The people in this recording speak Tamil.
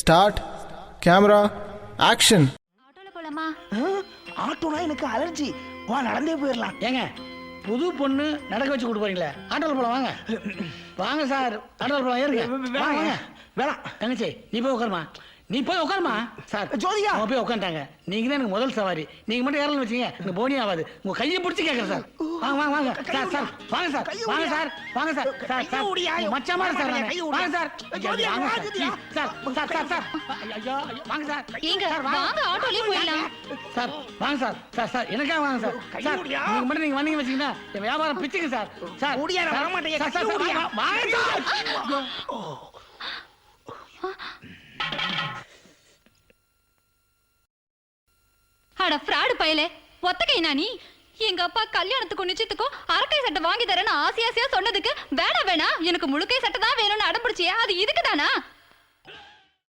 Start, camera, action. ஆட்டோல போலாமா? ஆட்டோனா எனக்கு அலர்ஜி. வா நடந்தே போயிடலாம். ஏங்க புது பொண்ணு நடக்க வச்சு கூட்டு போறீங்களே, ஆட்டோல போலாம் வாங்க. வாங்க சார், ஆட்டோல போலாம் ஏறுங்க. வாங்க வேணாம் தங்கச்சி நீ போய் உட்காருமா, நீ போய் உட்காருமா. சார் ஜோதிகா. அவங்க போய் உட்காந்துட்டாங்க. நீங்க தான் எனக்கு முதல் சவாரி. நீங்க மட்டும் ஏறலன்னு வச்சீங்க எனக்கு போனி ஆகாது. உங்க கையை பிடிச்சி கேட்கறேன் சார். வாங்க வாங்க வாங்க சார். சார் வாங்க சார், வாங்க சார், வாங்க சார். சார் சார் மச்சமா சார் வாங்க சார். வாங்க சார். சார் சார் சார் ஐயோ வாங்க சார். ஏங்க வாங்க ஆட்டோலயே போயிடலாம். சார் வாங்க சார். சார் சார் எனக்காக வாங்க சார். சார் நீங்க மட்டும் நீங்க வந்தீங்க வச்சீங்கன்னா என் வியாபாரம் பிச்சுங்க சார். சார் முடியா வர மாட்டேங்க. சார் சார் வாங்க சார். அட ஃப்ராடு பயலே, ஒத்த கை நானி. எங்க அப்பா கல்யாணத்துக்கும் நிச்சயத்துக்கும் அரக்கை சட்டை வாங்கி தரேன்னு ஆசையா சொன்னதுக்கு வேணா எனக்கு முழுக்கை சட்டை தான் வேணும்னு அடம்பிடிச்சியா? அது இதுக்கு தானா?